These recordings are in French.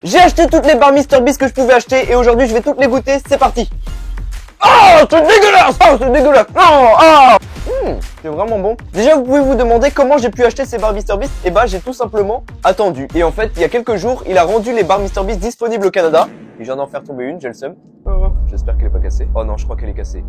J'ai acheté toutes les barres MrBeast que je pouvais acheter et aujourd'hui je vais toutes les goûter, c'est parti. Oh, c'est dégueulasse. Oh, c'est dégueulasse. Non, oh. C'est vraiment bon. Déjà vous pouvez vous demander comment j'ai pu acheter ces barres MrBeast. Et bah j'ai tout simplement attendu. Et en fait il y a quelques jours il a rendu les barres MrBeast disponibles au Canada. Et je viens d'en faire tomber une, j'ai le seum. J'espère qu'elle est pas cassée. Oh non, je crois qu'elle est cassée.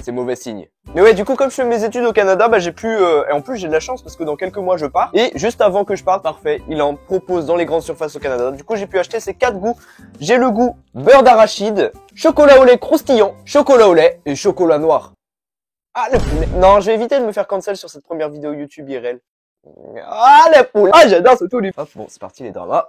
C'est mauvais signe. Mais ouais, du coup, comme je fais mes études au Canada, bah j'ai pu... et en plus, j'ai de la chance parce que dans quelques mois, je pars. Et juste avant que je parte, parfait, il en propose dans les grandes surfaces au Canada. Du coup, j'ai pu acheter ces 4 goûts. J'ai le goût beurre d'arachide, chocolat au lait croustillant, chocolat au lait et chocolat noir. Ah, le poulet. Non, je vais éviter de me faire cancel sur cette première vidéo YouTube IRL. Ah, le poulet. Ah, j'adore ce tout lui. Hop, bon, c'est parti les dramas.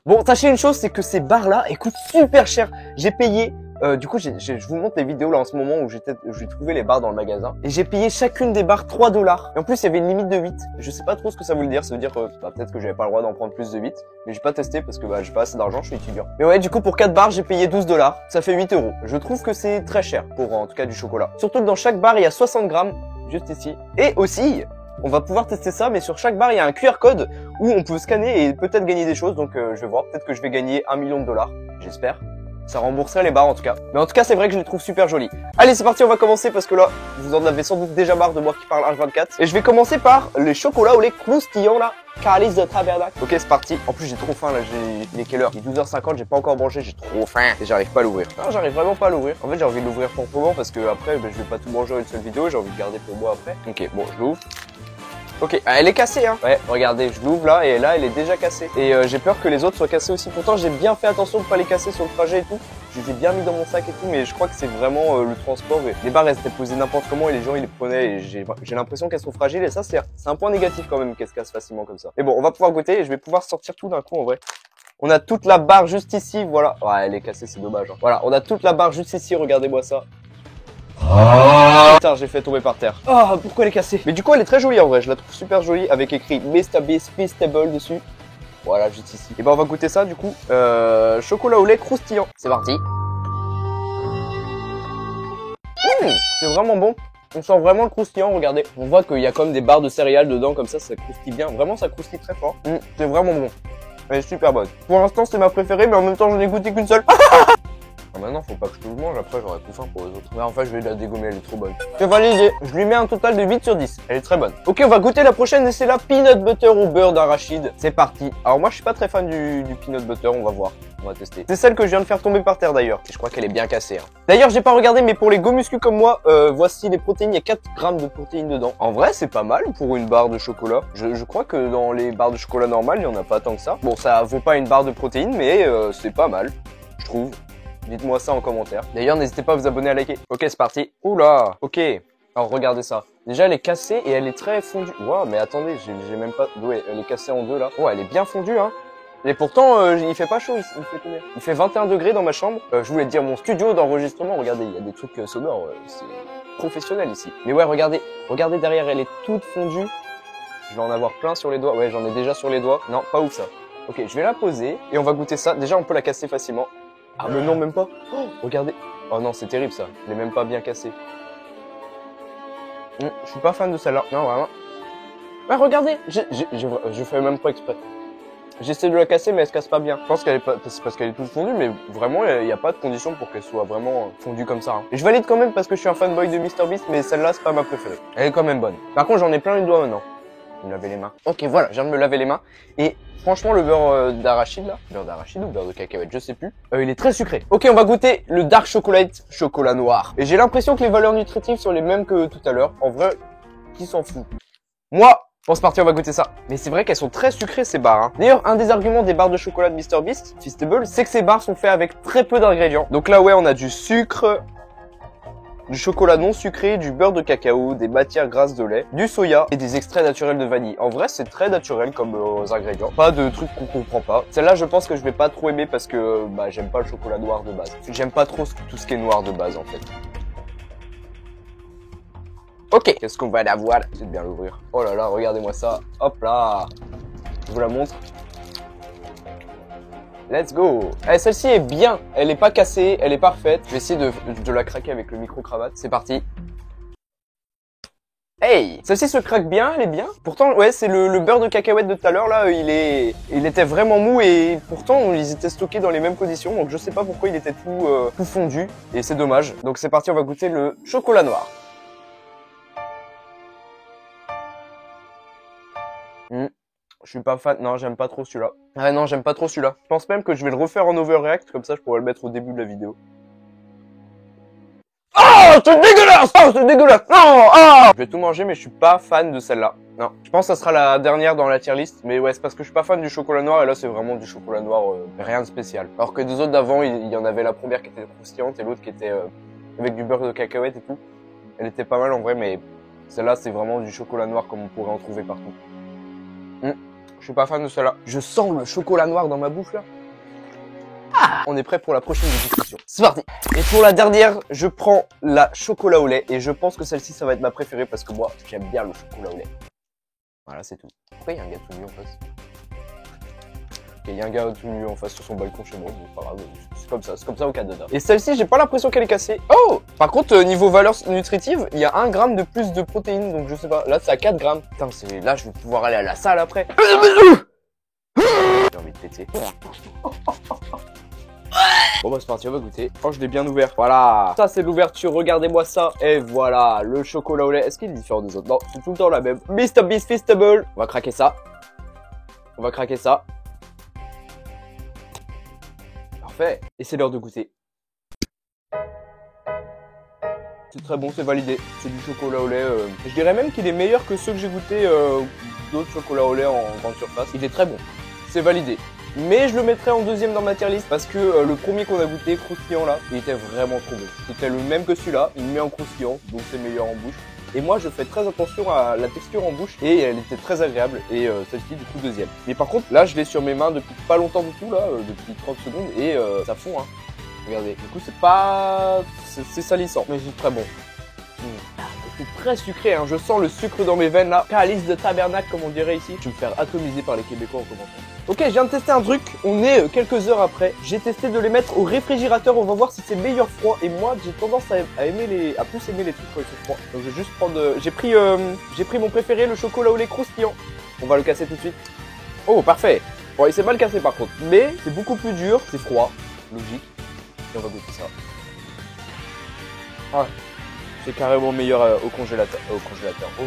Bon, sachez une chose, c'est que ces barres-là, elles coûtent super cher. J'ai payé... du coup, je vous montre les vidéos là en ce moment où j'ai trouvé les barres dans le magasin. Et j'ai payé chacune des barres 3 $. Et en plus, il y avait une limite de 8. Je sais pas trop ce que ça voulait dire. Ça veut dire que peut-être que j'avais pas le droit d'en prendre plus de 8. Mais j'ai pas testé parce que j'ai pas assez d'argent, je suis étudiant. Mais ouais, du coup, pour 4 barres, j'ai payé 12 $. Ça fait 8 €. Je trouve que c'est très cher pour en tout cas du chocolat. Surtout que dans chaque barre, il y a 60 grammes, juste ici. Et aussi... on va pouvoir tester ça, mais sur chaque barre, il y a un QR code où on peut scanner et peut-être gagner des choses. Donc, je vais voir. Peut-être que je vais gagner 1 million de $. J'espère. Ça rembourserait les barres en tout cas. Mais en tout cas, c'est vrai que je les trouve super jolies. Allez, c'est parti, on va commencer parce que là, vous en avez sans doute déjà marre de moi qui parle H24. Et je vais commencer par les chocolats au lait croustillants là. Calice de tabernacle. Ok, c'est parti. En plus, j'ai trop faim là. Il est quelle heure? Il est 12h50, j'ai pas encore mangé, j'ai trop faim. Et j'arrive pas à l'ouvrir. Non, j'arrive vraiment pas à l'ouvrir. En fait, j'ai envie de l'ouvrir pour le moment parce que après, je vais pas tout manger en une seule vidéo. J'ai envie de garder pour moi après. Ok, bon, je l'ouvre. Ok, elle est cassée hein. Ouais, regardez, je l'ouvre là et là elle est déjà cassée. Et j'ai peur que les autres soient cassés aussi. Pourtant j'ai bien fait attention de pas les casser sur le trajet et tout. Je les ai bien mis dans mon sac et tout, mais je crois que c'est vraiment le transport. Et les barres elles étaient posées n'importe comment et les gens ils les prenaient et j'ai l'impression qu'elles sont fragiles et ça c'est un point négatif quand même qu'elles se cassent facilement comme ça. Mais bon, on va pouvoir goûter et je vais pouvoir sortir tout d'un coup en vrai. On a toute la barre juste ici, voilà. Ouais, elle est cassée, c'est dommage. Hein. Voilà, on a toute la barre juste ici, regardez-moi ça. Putain, j'ai fait tomber par terre. Ah, pourquoi elle est cassée? Mais du coup, elle est très jolie en vrai. Je la trouve super jolie avec écrit MrBeast Feastable dessus. Voilà, juste ici. Et ben, on va goûter ça du coup. Chocolat au lait croustillant. C'est parti. C'est vraiment bon. On sent vraiment le croustillant, regardez. On voit qu'il y a comme des barres de céréales dedans, comme ça croustille bien. Vraiment, ça croustille très fort. C'est vraiment bon. Elle est super bonne. Pour l'instant, c'est ma préférée, mais en même temps, je n'ai goûté qu'une seule. Maintenant, faut pas que je tout le mange, après j'aurai plus faim pour les autres. Mais en fait, je vais la dégommer, elle est trop bonne. C'est validé, je lui mets un total de 8 sur 10. Elle est très bonne. Ok, on va goûter la prochaine et c'est la peanut butter au beurre d'arachide. C'est parti. Alors moi, je suis pas très fan du peanut butter, on va voir. On va tester. C'est celle que je viens de faire tomber par terre d'ailleurs. Et je crois qu'elle est bien cassée. Hein. D'ailleurs, j'ai pas regardé, mais pour les go muscu comme moi, voici les protéines. Il y a 4 grammes de protéines dedans. En vrai, c'est pas mal pour une barre de chocolat. Je crois que dans les barres de chocolat normales, il y en a pas tant que ça. Bon, ça vaut pas une barre de protéines, mais c'est pas mal, je trouve. Dites-moi ça en commentaire. D'ailleurs, n'hésitez pas à vous abonner, à liker. Ok, c'est parti. Oula. Ok. Alors, regardez ça. Déjà, elle est cassée et elle est très fondue. Waouh, mais attendez, j'ai même pas... Ouais, elle est cassée en deux, là. Oh, elle est bien fondue, hein. Et pourtant, il fait pas chaud ici. Il fait combien? Il fait 21 degrés dans ma chambre. Je voulais dire mon studio d'enregistrement. Regardez, il y a des trucs sonores. C'est professionnel ici. Mais ouais, regardez. Regardez derrière, elle est toute fondue. Je vais en avoir plein sur les doigts. Ouais, j'en ai déjà sur les doigts. Non, pas ouf, ça. Ok, je vais la poser et on va goûter ça. Déjà, on peut la casser facilement. Ah mais non, même pas. Oh, regardez. Oh non, c'est terrible ça. Elle est même pas bien cassée. Je suis pas fan de celle-là. Non, vraiment. Ah, regardez. Je fais même pas exprès. J'essaie de la casser, mais elle se casse pas bien. Je pense qu'elle est pas... C'est parce qu'elle est toute fondue, mais vraiment, il n'y a pas de condition pour qu'elle soit vraiment fondue comme ça. Hein. Et je valide quand même parce que je suis un fanboy de MrBeast, mais celle-là, c'est pas ma préférée. Elle est quand même bonne. Par contre, j'en ai plein les doigts maintenant. Me laver les mains. Ok, voilà, je viens de me laver les mains. Et franchement, le beurre d'arachide là, beurre d'arachide ou beurre de cacahuète, je sais plus, il est très sucré. Ok, on va goûter le dark chocolate, chocolat noir. Et j'ai l'impression que les valeurs nutritives sont les mêmes que tout à l'heure. En vrai, qui s'en fout? Moi, pour ce parti, on va goûter ça. Mais c'est vrai qu'elles sont très sucrées ces barres. Hein. D'ailleurs, un des arguments des barres de chocolat de MrBeast, Feastable, c'est que ces barres sont faites avec très peu d'ingrédients. Donc là, ouais, on a du sucre, du chocolat non sucré, du beurre de cacao, des matières grasses de lait, du soya et des extraits naturels de vanille. En vrai, c'est très naturel comme ingrédients. Pas de trucs qu'on comprend pas. Celle-là, je pense que je vais pas trop aimer parce que j'aime pas le chocolat noir de base. J'aime pas trop tout ce qui est noir de base en fait. Ok, qu'est-ce qu'on va aller avoir? J'essaie de bien l'ouvrir. Oh là là, regardez-moi ça. Hop là. Je vous la montre. Let's go. Eh, celle-ci est bien. Elle est pas cassée, elle est parfaite. Je vais essayer de la craquer avec le micro-cravate. C'est parti. Hey, celle-ci se craque bien, elle est bien. Pourtant, ouais, c'est le beurre de cacahuète de tout à l'heure, là, il était vraiment mou et pourtant, ils étaient stockés dans les mêmes conditions. Donc, je sais pas pourquoi il était tout fondu et c'est dommage. Donc, c'est parti, on va goûter le chocolat noir. Je suis pas fan, non, j'aime pas trop celui-là. Ah non, j'aime pas trop celui-là. Je pense même que je vais le refaire en overreact, comme ça, je pourrais le mettre au début de la vidéo. Oh, c'est dégueulasse! Oh, c'est dégueulasse! Non! Oh! Je vais tout manger, mais je suis pas fan de celle-là. Non. Je pense que ça sera la dernière dans la tier list. Mais ouais, c'est parce que je suis pas fan du chocolat noir. Et là, c'est vraiment du chocolat noir, rien de spécial. Alors que des autres d'avant, il y en avait la première qui était croustillante et l'autre qui était avec du beurre de cacahuète et tout. Elle était pas mal en vrai, mais celle-là, c'est vraiment du chocolat noir comme on pourrait en trouver partout. Je suis pas fan de celle-là. Je sens le chocolat noir dans ma bouche, là. Ah, on est prêt pour la prochaine discussion. C'est parti. Et pour la dernière, je prends la chocolat au lait. Et je pense que celle-ci, ça va être ma préférée parce que moi, j'aime bien le chocolat au lait. Voilà, c'est tout. Pourquoi il y a un gars tout nu en face? Il y a un gars tout nu en face sur son balcon chez moi. C'est pas grave, c'est comme ça au Canada. Et celle-ci, j'ai pas l'impression qu'elle est cassée. Oh! Par contre, niveau valeur nutritive, il y a 1 gramme de plus de protéines. Donc je sais pas, là c'est à 4 grammes. Putain, là je vais pouvoir aller à la salle après. J'ai envie de péter. Bon bah c'est parti, on va goûter. Oh, je l'ai bien ouvert. Voilà. Ça c'est l'ouverture, regardez-moi ça. Et voilà, le chocolat au lait. Est-ce qu'il est différent des autres? Non, c'est tout le temps la même. Mr Beast Feastable. On va craquer ça. On va craquer ça. Parfait. Et c'est l'heure de goûter. C'est très bon, c'est validé. C'est du chocolat au lait. Je dirais même qu'il est meilleur que ceux que j'ai goûté d'autres chocolats au lait en grande surface. Il est très bon. C'est validé. Mais je le mettrai en deuxième dans ma tier list parce que le premier qu'on a goûté, croustillant là, il était vraiment trop bon. C'était le même que celui-là, il met en croustillant, donc c'est meilleur en bouche. Et moi je fais très attention à la texture en bouche et elle était très agréable. Et celle-ci du coup deuxième. Mais par contre là je l'ai sur mes mains depuis pas longtemps du tout là, depuis 30 secondes et ça fond hein. Regardez, du coup c'est pas... c'est salissant, mais c'est très bon. C'est très sucré, hein. Je sens le sucre dans mes veines là. Calice de tabernacle comme on dirait ici. Je vais me faire atomiser par les Québécois en commentaire. Ok, je viens de tester un truc. On est quelques heures après. J'ai testé de les mettre au réfrigérateur. On va voir si c'est meilleur froid. Et moi, j'ai tendance à aimer à plus aimer les trucs quand ils sont froids. Donc je vais juste prendre... J'ai pris mon préféré, le chocolat au lait croustillant. On va le casser tout de suite. Oh, parfait. Bon, il s'est mal cassé par contre. Mais c'est beaucoup plus dur. C'est froid. Logique. Et on va goûter ça. Ah. C'est carrément meilleur au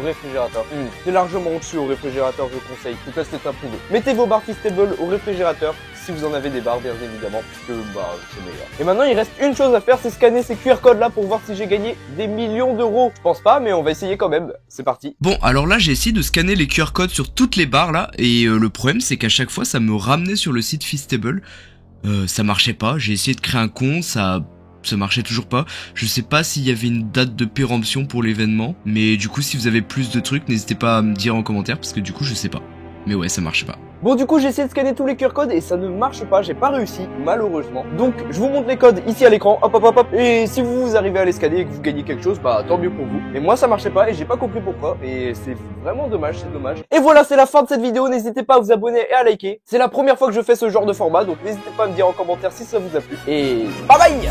réfrigérateur. C'est largement au-dessus au réfrigérateur, je conseille. Tout cas, c'est approuvé. Mettez vos barres Feastable au réfrigérateur, si vous en avez des barres, bien évidemment, puisque bah, c'est meilleur. Et maintenant, il reste une chose à faire, c'est scanner ces QR codes là pour voir si j'ai gagné des millions d'euros. Je pense pas, mais on va essayer quand même. C'est parti. Bon, alors là, j'ai essayé de scanner les QR codes sur toutes les barres là, et le problème, c'est qu'à chaque fois, ça me ramenait sur le site Feastable. Ça marchait pas. J'ai essayé de créer un compte, ça marchait toujours pas. Je sais pas s'il y avait une date de péremption pour l'événement, mais du coup si vous avez plus de trucs, n'hésitez pas à me dire en commentaire parce que du coup je sais pas. Mais ouais, ça marchait pas. Bon, du coup j'ai essayé de scanner tous les QR codes et ça ne marche pas, j'ai pas réussi, malheureusement. Donc je vous montre les codes ici à l'écran, hop hop hop hop. Et si vous arrivez à les scanner et que vous gagnez quelque chose, bah tant mieux pour vous. Mais moi ça marchait pas et j'ai pas compris pourquoi. Et c'est vraiment dommage, c'est dommage. Et voilà, c'est la fin de cette vidéo, n'hésitez pas à vous abonner et à liker. C'est la première fois que je fais ce genre de format, donc n'hésitez pas à me dire en commentaire si ça vous a plu. Et bye bye.